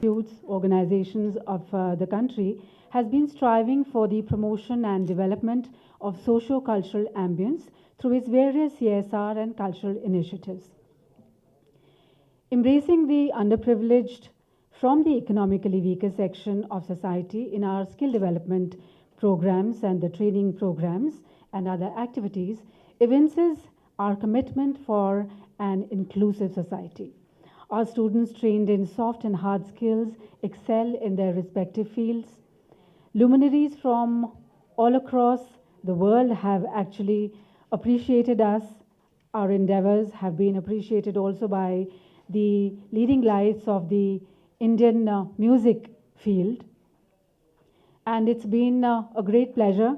youth organizations of the country has been striving for the promotion and development of socio-cultural ambience through its various CSR and cultural initiatives. Embracing the underprivileged from the economically weaker section of society in our skill development programs and the training programs and other activities evinces our commitment for an inclusive society. Our students trained in soft and hard skills excel in their respective fields. Luminaries from all across the world have actually appreciated us. Our endeavors have been appreciated also by the leading lights of the Indian music field. And it's been a great pleasure.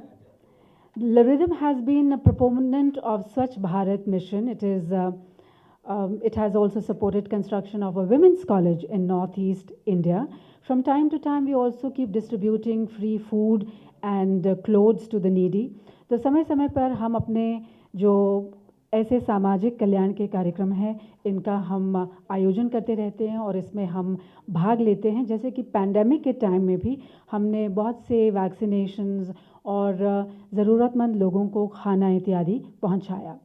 The Rhythm has been a proponent of Swachh Bharat mission. It has also supported construction of a women's college in Northeast India. From time to time, we also keep distributing free food and clothes to the needy. तो समय समय पर हम अपने जो ऐसे सामाजिक कल्याण के कार्यक्रम हैं इनका हम आयोजन करते रहते हैं और इसमें हम भाग लेते हैं, जैसे कि पैंडेमिक के टाइम में भी हमने बहुत से वैक्सीनेशंस और ज़रूरतमंद लोगों को खाना इत्यादि पहुंचाया.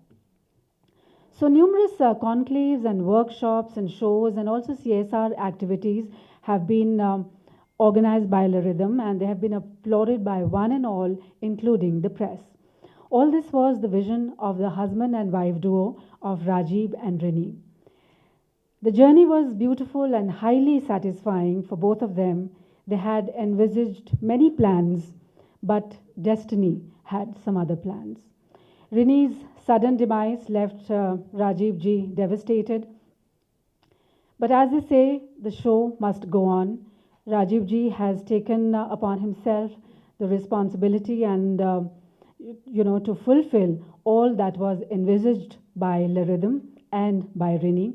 So numerous conclaves and workshops and shows and also CSR activities have been organized by Le Rhythm, and they have been applauded by one and all, including the press. All this was the vision of the husband and wife duo of Rajib and Rini. The journey was beautiful and highly satisfying for both of them. They had envisaged many plans, but destiny had some other plans. Rini's sudden demise left Rajib ji devastated. But as they say, the show must go on. Rajib ji has taken upon himself the responsibility and to fulfill all that was envisaged by Le Rhythm and by Rini.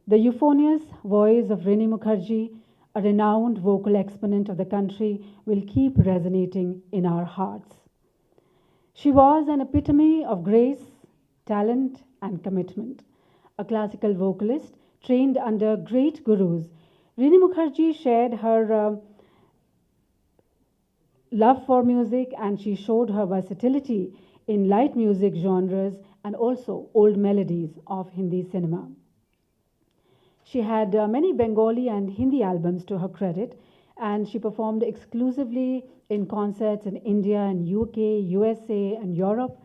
The euphonious voice of Rini Mukherjee, a renowned vocal exponent of the country, will keep resonating in our hearts. She was an epitome of grace, talent, and commitment. A classical vocalist trained under great gurus, Rini Mukherjee shared her love for music, and she showed her versatility in light music genres and also old melodies of Hindi cinema. She had many Bengali and Hindi albums to her credit, and she performed exclusively in concerts in India and UK, USA, and Europe,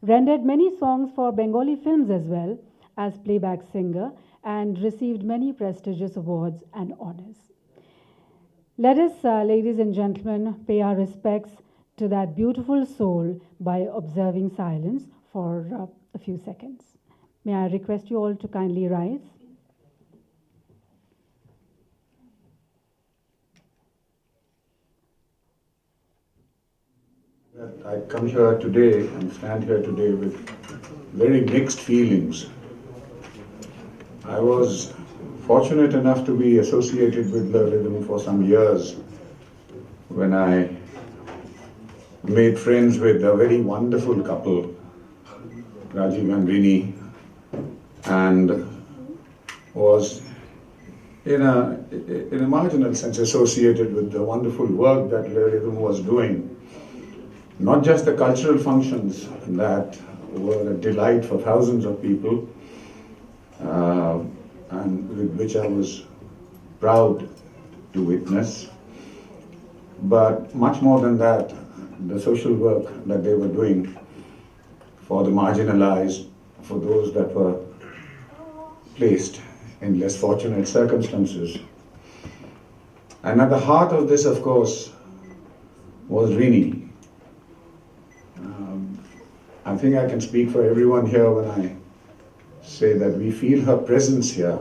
rendered many songs for Bengali films as well as playback singer, and received many prestigious awards and honors. Let us, ladies and gentlemen, pay our respects to that beautiful soul by observing silence for a few seconds. May I request you all to kindly rise? I come here today and stand here today with very mixed feelings. I was fortunate enough to be associated with the rhythm for some years when I made friends with a very wonderful couple, Rajib and Rini, and was in a marginal sense associated with the wonderful work that Le Rhythm was doing. Not just the cultural functions that were a delight for thousands of people, and with which I was proud to witness, but much more than that, the social work that they were doing for the marginalized, for those that were placed in less fortunate circumstances. And at the heart of this, of course, was Rini. I think I can speak for everyone here when I say that we feel her presence here.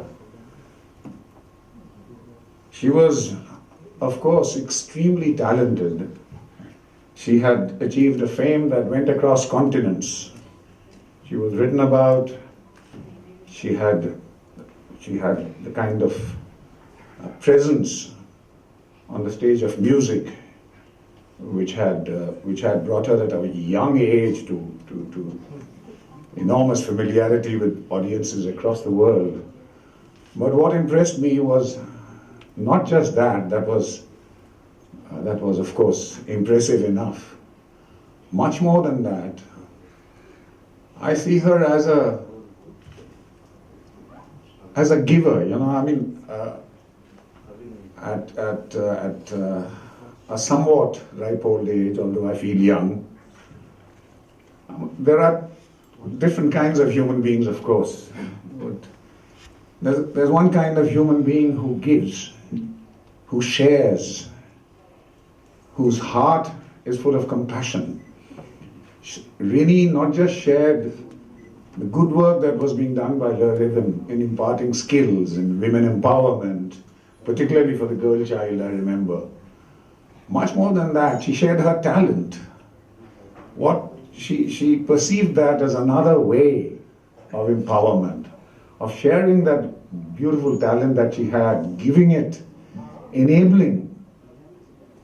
She was, of course, extremely talented. She had achieved a fame that went across continents. She was written about. She had the kind of presence on the stage of music which had brought her at a young age to enormous familiarity with audiences across the world. But what impressed me was not just that, that was of course impressive enough. Much more than that, I see her as a giver. I mean, at a somewhat ripe old age, although I feel young, there are different kinds of human beings, of course. But there's one kind of human being who gives, who shares, whose heart is full of compassion. Rini not just shared the good work that was being done by Le Rhythm in imparting skills in women empowerment, particularly for the girl child, I remember. Much more than that, she shared her talent. She perceived that as another way of empowerment, of sharing that beautiful talent that she had, giving it, enabling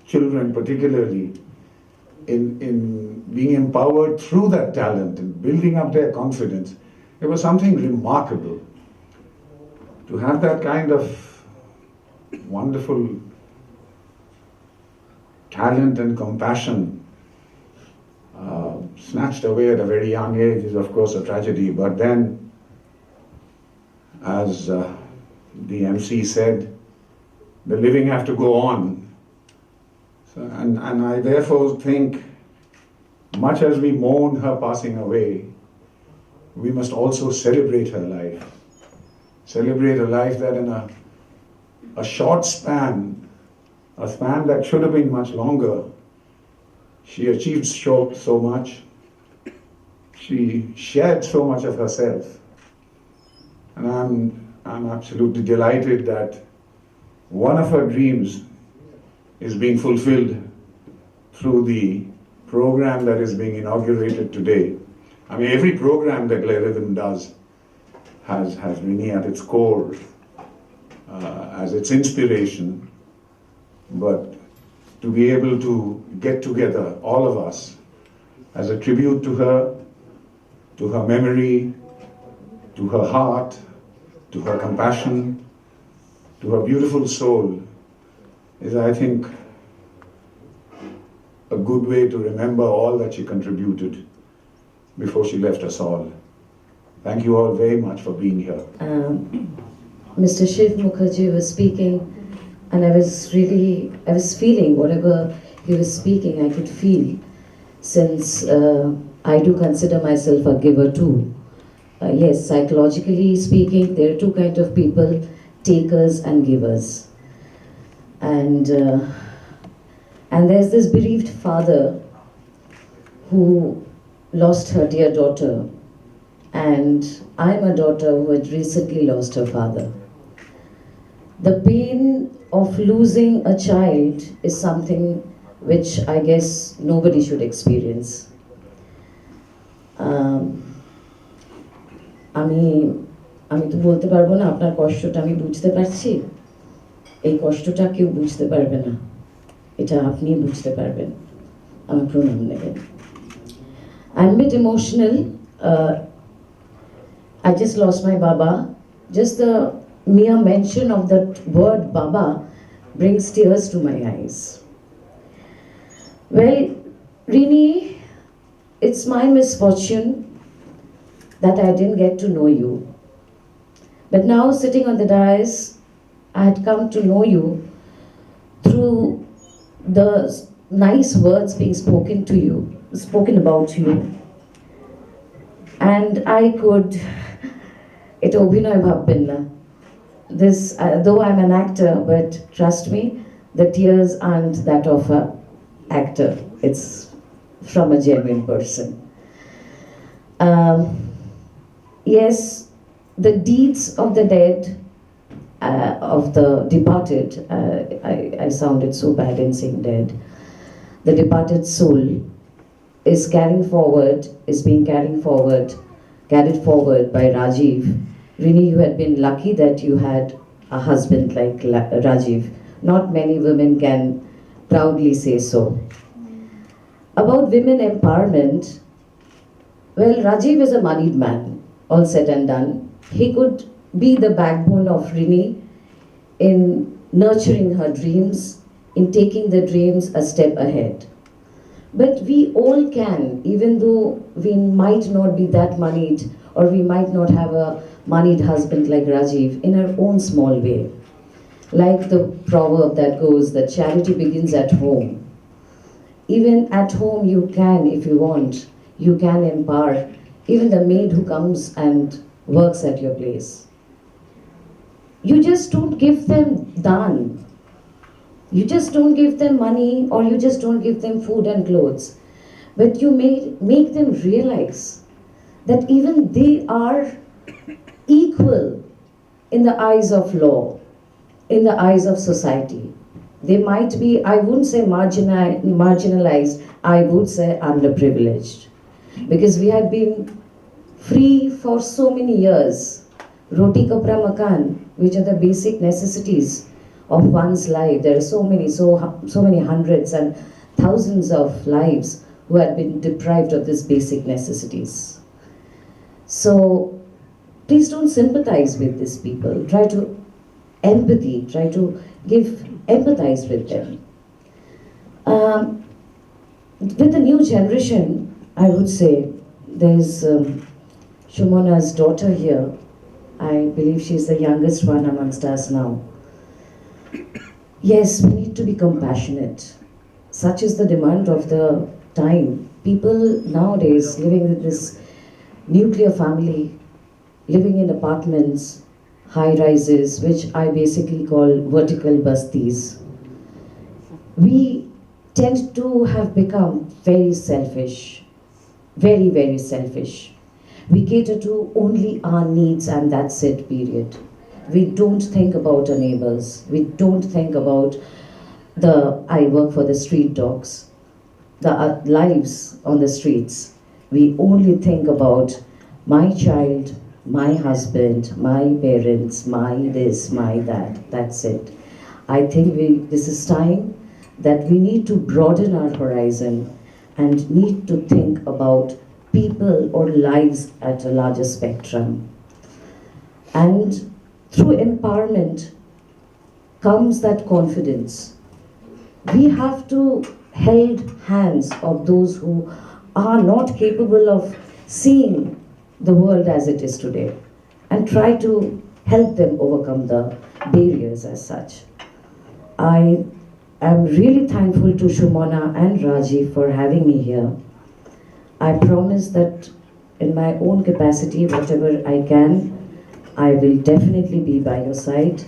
children particularly in being empowered through that talent and building up their confidence. It was something remarkable to have that kind of wonderful talent and compassion snatched away at a very young age is of course a tragedy. But then, as the MC said, the living have to go on. And I therefore think, much as we mourn her passing away, we must also celebrate her life. Celebrate a life that in a short span, a span that should have been much longer, she achieved so much. She shared so much of herself. And I'm absolutely delighted that one of her dreams is being fulfilled through the program that is being inaugurated today. I mean, every program that Le Rhythm does has Rini at its core, as its inspiration. But to be able to get together, all of us, as a tribute to her memory, to her heart, to her compassion, to her beautiful soul, is, I think, a good way to remember all that she contributed before she left us all. Thank you all very much for being here. Mr. Shiv Mukherjee was speaking, and I was feeling whatever he was speaking, I could feel, since I do consider myself a giver too. Yes, psychologically speaking, there are two kinds of people, takers and givers. And there's this bereaved father who lost her dear daughter, and I'm a daughter who had recently lost her father. The pain of losing a child is something which I guess nobody should experience. আমি তো বলতে পারবো না আপনার কষ্টটা আমি বুঝতে পারছি, এই কষ্টটা কেউ বুঝতে পারবে না, এটা আপনি বুঝতে পারবেন, আমার প্রণাম নেবেন। I'm a bit emotional. I just lost my Baba. Just the mere mention of that word Baba brings tears to my eyes. Well, Rini, it's my misfortune that I didn't get to know you. But now, sitting on the dais, I had come to know you through the nice words being spoken about you. And I could, it obhinoy bhabben na. This, though I'm an actor, but trust me, the tears aren't that of a actor. It's from a genuine person. Yes, the deeds of the dead, of the departed, I sounded so bad in saying dead, the departed soul is being carried forward by Rajib. Rini, you had been lucky that you had a husband like Rajib. Not many women can proudly say so. About women empowerment, well, Rajib is a moneyed man, all said and done. He could be the backbone of Rini in nurturing her dreams, in taking the dreams a step ahead. But we all can, even though we might not be that moneyed, or we might not have a moneyed husband like Rajib, in our own small way. Like the proverb that goes that charity begins at home. Even at home, you can, if you want, you can empower even the maid who comes and works at your place. You just don't give them daan. You just don't give them money, or you just don't give them food and clothes. But you make them realize that even they are equal in the eyes of law, in the eyes of society. They might be, I wouldn't say marginalized, I would say underprivileged. Because we had been free for so many years. Roti, kapra, makan, which are the basic necessities of one's life. There are so many hundreds and thousands of lives who had been deprived of these basic necessities. So please don't sympathize with these people. Try to try to empathize with them. With the new generation, I would say, there's Shumona's daughter here. I believe she's the youngest one amongst us now. Yes, we need to be compassionate. Such is the demand of the time. People nowadays living in this nuclear family, living in apartments, high rises, which I basically call vertical bastis. We tend to have become very selfish, very, very selfish. We cater to only our needs and that's it, period. We don't think about our neighbors. We don't think about I work for the street dogs, the lives on the streets. We only think about my child, my husband, my parents, my this, my that, that's it. I think this is time that we need to broaden our horizon and need to think about people or lives at a larger spectrum. And through empowerment comes that confidence. We have to hold hands of those who are not capable of seeing the world as it is today and try to help them overcome the barriers as such. I am really thankful to Shumona and Raji for having me here. I promise that in my own capacity, whatever I can, I will definitely be by your side.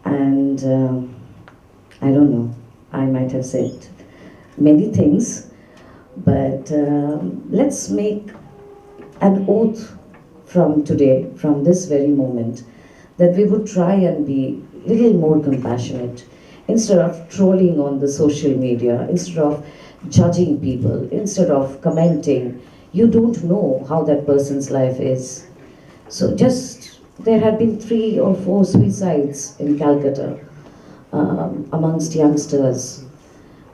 And I don't know, I might have said many things, but let's make an oath from today, from this very moment, that we would try and be a little more compassionate instead of trolling on the social media, instead of judging people, instead of commenting. You don't know how that person's life is. So there had been 3 or 4 suicides in Calcutta amongst youngsters,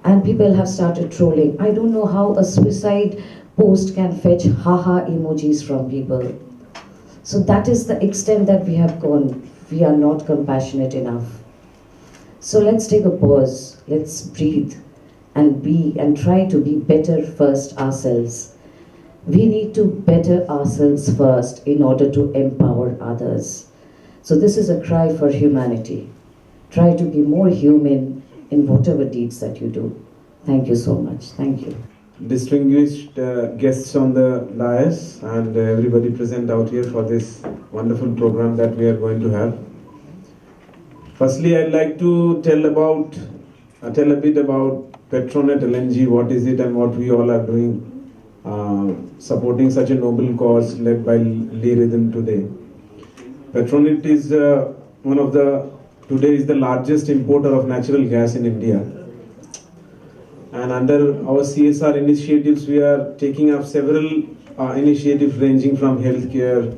and people have started trolling. I don't know how a suicide post can fetch haha emojis from people. So that is the extent that we have gone. We are not compassionate enough. So let's take a pause, let's breathe and try to be better first ourselves. We need to better ourselves first in order to empower others. So this is a cry for humanity. Try to be more human in whatever deeds that you do. Thank you so much. Thank you. Distinguished guests on the dais and everybody present out here for this wonderful program that we are going to have. Firstly, I'd like to tell a bit about Petronet LNG, what is it and what we all are doing, supporting such a noble cause led by Lee Rhythm today. Petronet is today is the largest importer of natural gas in India. And under our CSR initiatives, we are taking up several initiatives ranging from healthcare,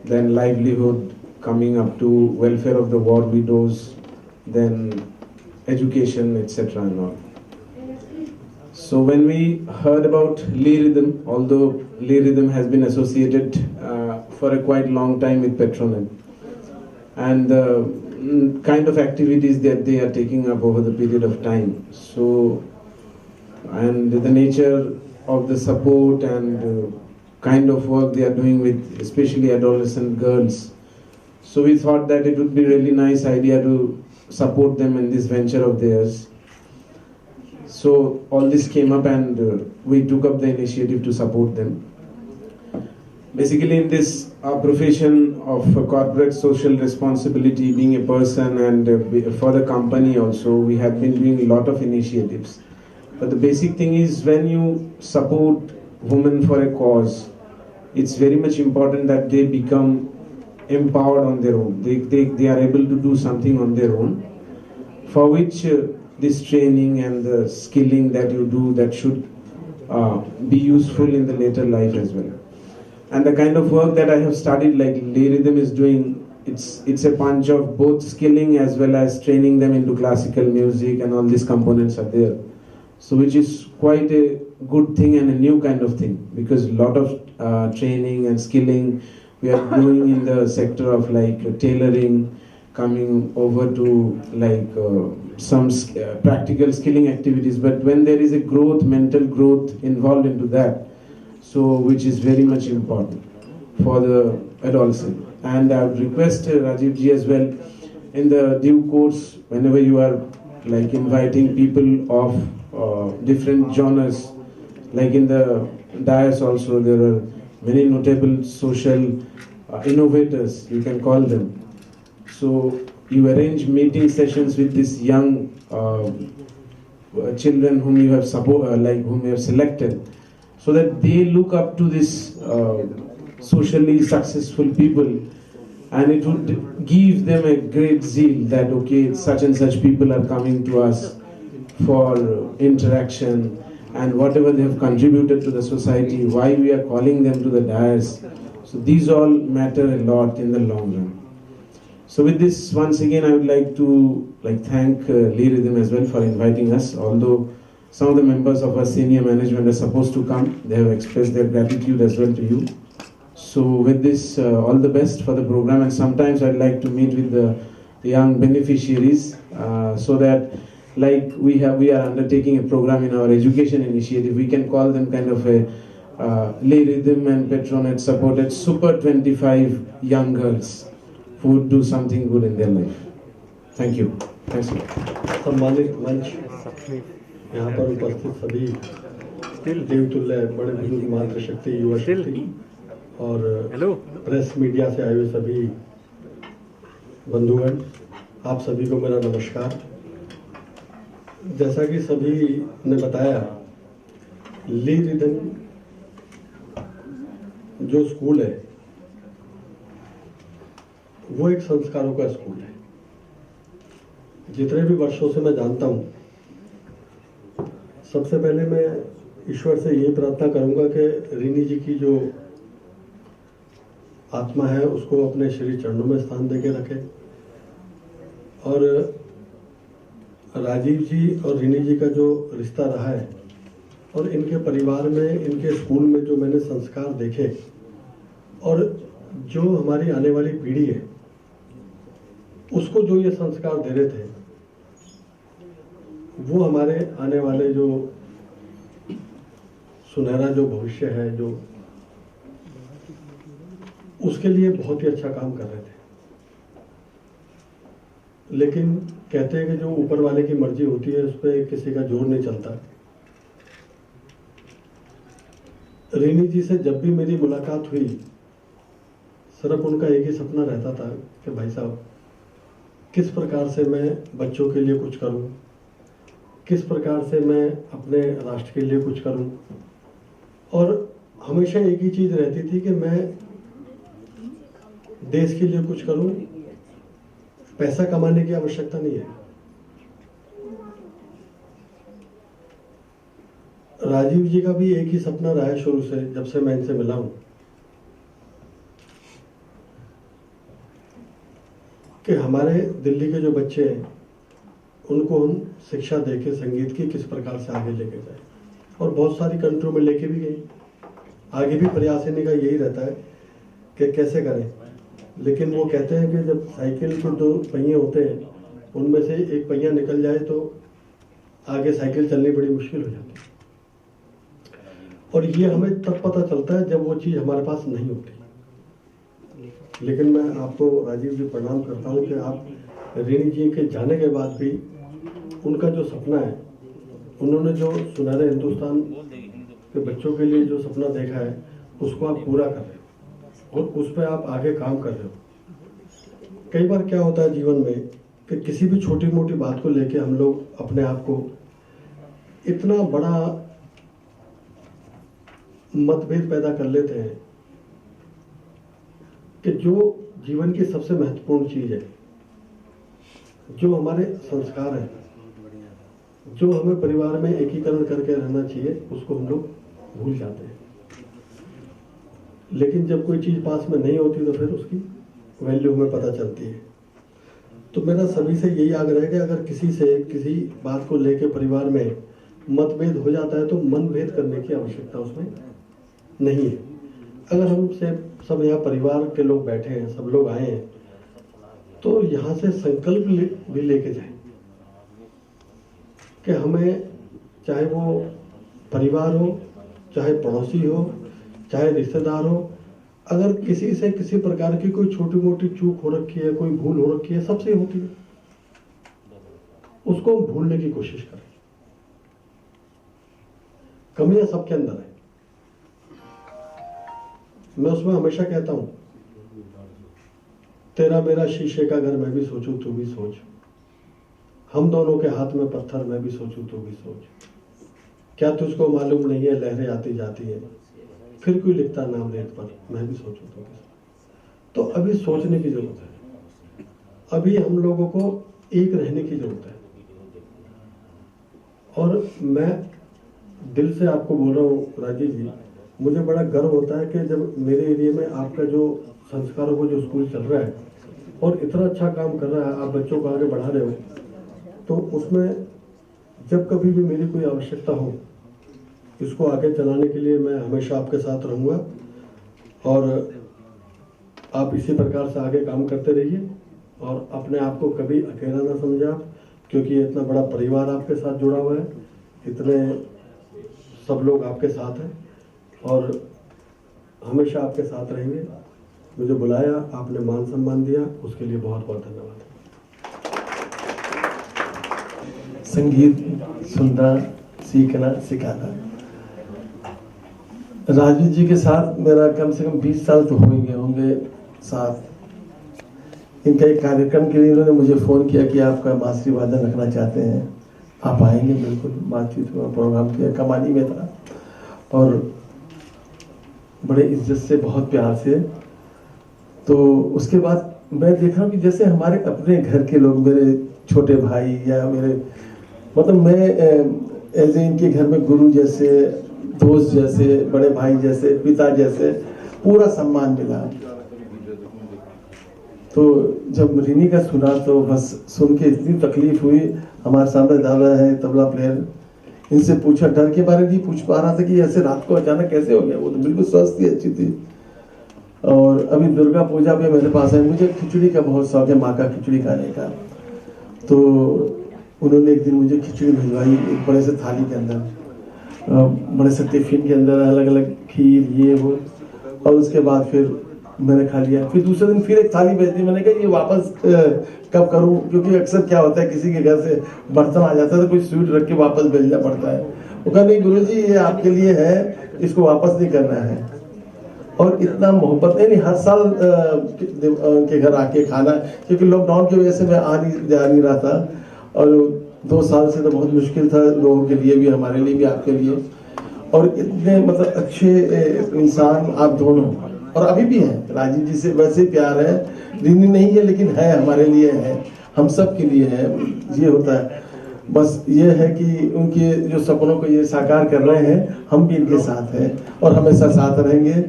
then livelihood, coming up to welfare of the war widows, then education, etc. and all. So when we heard about Lee Rhythm, although Lee Rhythm has been associated for a quite long time with Petronet, and kind of activities that they are taking up over the period of time. So, and the nature of the support and kind of work they are doing with especially adolescent girls. So we thought that it would be really nice idea to support them in this venture of theirs. So all this came up and we took up the initiative to support them. Basically in this profession of corporate social responsibility, being a person and for the company also, we have been doing a lot of initiatives. But the basic thing is when you support women for a cause, it's very much important that they become empowered on their own. They are able to do something on their own, for which this training and the skilling that you do, that should be useful in the later life as well. And the kind of work that I have started, like Rhythm is doing, it's a bunch of both skilling as well as training them into classical music, and all these components are there. So which is quite a good thing and a new kind of thing, because a lot of training and skilling we are doing in the sector of like tailoring, coming over to like some practical skilling activities. But when there is a growth, mental growth involved into that, so which is very much important for the adolescent. And I would request Rajib ji as well, in the due course, whenever you are like inviting people of different genres, like in the dais also there are many notable social innovators, you can call them. So you arrange meeting sessions with these young children whom you have whom you have selected, so that they look up to this socially successful people, and it would give them a great zeal that okay, such and such people are coming to us for interaction, and whatever they have contributed to the society, why we are calling them to the dais. So these all matter a lot in the long run. So with this, once again, I would like to thank Rhythm as well for inviting us. Although some of the members of our senior management are supposed to come, they have expressed their gratitude as well to you. So with this, all the best for the program. And sometimes I'd like to meet with the young beneficiaries so that like we are undertaking a program in our education initiative. We can call them kind of a Rhythm and Petronet supported Super 25 young girls who would do something good in their life. Thank you. Thanks a lot. सम्मानित मंच, यहाँ पर उपस्थित सभी देवतुल्य बड़े बुजुर्ग मातृशक्ति युवा शक्ति और प्रेस मीडिया से आए हुए सभी बंधुगण, आप सभी को मेरा नमस्कार। जैसा कि सभी ने बताया, Rhythm जो स्कूल है वो एक संस्कारों का स्कूल है। जितने भी वर्षों से मैं जानता हूँ, सबसे पहले मैं ईश्वर से यही प्रार्थना करूंगा कि रिनी जी की जो आत्मा है उसको अपने श्री चरणों में स्थान देके रखे, और राजीव जी और रिनी जी का जो रिश्ता रहा है और इनके परिवार में, इनके स्कूल में जो मैंने संस्कार देखे, और जो हमारी आने वाली पीढ़ी है उसको जो ये संस्कार दे रहे थे, वो हमारे आने वाले जो सुनहरा जो भविष्य है, जो उसके लिए बहुत ही अच्छा काम कर रहे थे। लेकिन कहते हैं कि जो ऊपर वाले की मर्जी होती है उस पर किसी का जोर नहीं चलता। रीनी जी से जब भी मेरी मुलाकात हुई, सिर्फ उनका एक ही सपना रहता था कि भाई साहब, किस प्रकार से मैं बच्चों के लिए कुछ करूं, किस प्रकार से मैं अपने राष्ट्र के लिए कुछ करूं। और हमेशा एक ही चीज़ रहती थी कि मैं देश के लिए कुछ करूं, पैसा कमाने की आवश्यकता नहीं है। राजीव जी का भी एक ही सपना रहा है शुरू से, जब से मैं इनसे मिला हूं, कि हमारे दिल्ली के जो बच्चे हैं उनको हम शिक्षा देके संगीत की किस प्रकार से आगे लेके जाए, और बहुत सारी कंट्रियों में लेके भी गए। आगे भी प्रयास इन्हीं का यही रहता है कि कैसे करें। लेकिन वो कहते हैं कि जब साइकिल के 2 पहिए होते हैं, उनमें से एक पहिया निकल जाए तो आगे साइकिल चलनी बड़ी मुश्किल हो जाती है। और ये हमें तब पता चलता है जब वो चीज़ हमारे पास नहीं होती। लेकिन मैं आपको राजीव जी प्रणाम करता हूँ कि आप ऋणी जी के जाने के बाद भी उनका जो सपना है, उन्होंने जो सुनहरे हिंदुस्तान के बच्चों के लिए जो सपना देखा है, उसको आप पूरा कर रहे हो और उस पर आप आगे काम कर रहे हो। कई बार क्या होता है जीवन में कि किसी भी छोटी मोटी बात को लेके हम लोग अपने आप को इतना बड़ा मतभेद पैदा कर लेते हैं कि जो जीवन की सबसे महत्वपूर्ण चीज है, जो हमारे संस्कार है, जो हमें परिवार में एकीकरण करके रहना चाहिए, उसको हम लोग भूल जाते हैं। लेकिन जब कोई चीज पास में नहीं होती तो फिर उसकी वैल्यू हमें पता चलती है। तो मेरा सभी से यही आग्रह है कि अगर किसी से किसी बात को लेके परिवार में मतभेद हो जाता है तो मनभेद करने की आवश्यकता उसमें नहीं है। अगर हम से सब यहाँ परिवार के लोग बैठे हैं, सब लोग आए हैं, तो यहाँ से संकल्प भी लेके जाएं कि हमें, चाहे वो परिवार हो, चाहे पड़ोसी हो, चाहे रिश्तेदार हो, अगर किसी से किसी प्रकार की कोई छोटी मोटी चूक हो रखी है, कोई भूल हो रखी है, सबसे होती है, उसको भूलने की कोशिश करें। कमियां सबके अंदर है। मैं उसमें हमेशा कहता हूं, तेरा मेरा शीशे का घर मैं भी सोचूं तू भी सोच, हम दोनों के हाथ में पत्थर मैं भी सोचूं तू भी सोच, क्या तुझको मालूम नहीं है लहरें आती जाती है, फिर कोई लिखता नाम रेत पर मैं भी सोचूं तू भी सोच। तो अभी सोचने की जरूरत है, अभी हम लोगों को एक रहने की जरूरत है। और मैं दिल से आपको बोल रहा हूँ राजीव जी, मुझे बड़ा गर्व होता है कि जब मेरे एरिया में आपका जो संस्कारों को जो स्कूल चल रहा है और इतना अच्छा काम कर रहा है, आप बच्चों को आगे बढ़ा रहे हो, तो उसमें जब कभी भी मेरी कोई आवश्यकता हो, इसको आगे चलाने के लिए मैं हमेशा आपके साथ रहूँगा। और आप इसी प्रकार से आगे काम करते रहिए और अपने आप को कभी अकेला ना समझे आप, क्योंकि इतना बड़ा परिवार आपके साथ जुड़ा हुआ है, इतने सब लोग आपके साथ हैं और हमेशा आपके साथ रहेंगे। मुझे बुलाया, आपने मान सम्मान दिया, उसके लिए बहुत बहुत धन्यवाद। संगीत सुनना, सीखना, सिखाना। राजीव जी के साथ मेरा कम से कम 20 साल तो हो ही गए होंगे साथ। इनका एक कार्यक्रम के लिए इन्होंने मुझे फ़ोन किया कि आपका बांसुरी वादन रखना चाहते हैं, आप आएंगे? बिल्कुल, बातचीत हुआ, प्रोग्राम किया, कमानी में था और बड़े इज्जत से, बहुत प्यार से। तो उसके बाद मैं देखा कि जैसे हमारे अपने घर के लोग, मेरे छोटे भाई या मेरे, मतलब मैं एज ए इनके घर में गुरु जैसे, दोस्त जैसे, बड़े भाई जैसे, पिता जैसे, पूरा सम्मान मिला। तो जब रिनी का सुना तो बस सुन के इतनी तकलीफ हुई। हमारे सामने दादा है तबला प्लेयर, इनसे पूछा, डर के बारे नहीं पूछ पा रहा था कि ऐसे रात को अचानक कैसे हो गया। वो तो बिल्कुल स्वस्थ थी, अच्छी थी। और अभी दुर्गा पूजा पे मेरे पास है, मुझे खिचड़ी का बहुत शौक है, माँ का खिचड़ी खाने का। तो उन्होंने एक दिन मुझे खिचड़ी भिजवाई एक बड़े से थाली के अंदर, बड़े से टिफिन के अंदर, अलग अलग खीर ये वो। और उसके बाद फिर मैंने खा लिया। फिर दूसरे दिन फिर एक थाली भेज दी। मैंने कहा ये वापस कब करूं, क्योंकि अक्सर क्या होता है किसी के घर से बर्तन आ जाता है तो कोई स्वीट रख के वापस भेजना पड़ता है। वो कहा नहीं गुरुजी ये आपके लिए है, इसको वापस नहीं करना है। और इतना मोहब्बत नहीं, हर साल उनके घर आके खाना, क्योंकि लॉकडाउन की वजह से मैं जा नहीं रहा था और 2 साल से तो बहुत मुश्किल था लोगों के लिए भी, हमारे लिए भी, आपके लिए। और इतने मतलब अच्छे इंसान आप दोनों, और अभी भी हैं। राजीव जी से वैसे प्यार है, रिनी नहीं है लेकिन है, हमारे लिए है, हम सब के लिए है। ये होता है, बस ये है कि उनके जो सपनों को ये साकार कर रहे हैं, हम भी इनके साथ हैं और हमेशा साथ रहेंगे।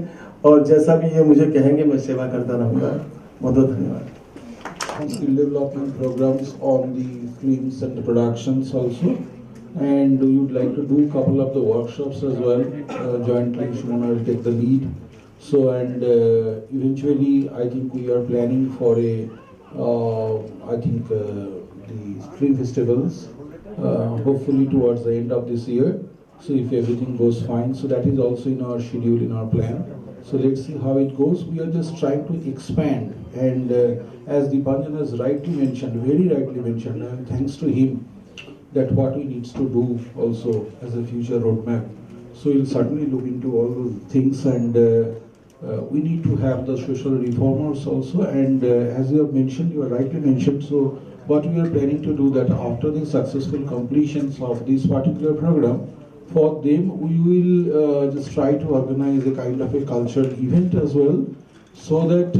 और जैसा भी ये मुझे कहेंगे मैं सेवा करता रहूँगा। बहुत बहुत धन्यवाद। Skill development programs on the films and the productions also, and we would like to do a couple of the workshops as well jointly. Shimona will take the lead, So, and eventually, I think we are planning for the spring festivals, hopefully towards the end of this year. So, if everything goes fine, so that is also in our schedule, in our plan. So, let's see how it goes. We are just trying to expand, and as Dipanjan has rightly mentioned, very rightly mentioned, and thanks to him, that what we need to do also as a future roadmap. So we'll certainly look into all those things, and we need to have the social reformers also. And as you have mentioned, you have rightly mentioned. So what we are planning to do that after the successful completions of this particular program, for them we will just try to organize a kind of a cultural event as well, so that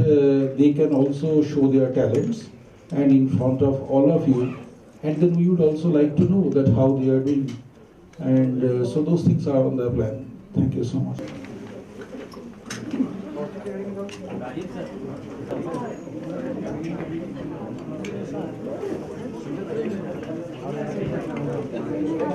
they can also show their talents and in front of all of you, and then we would also like to know that how they are doing, and so those things are on the plan. Thank you so much.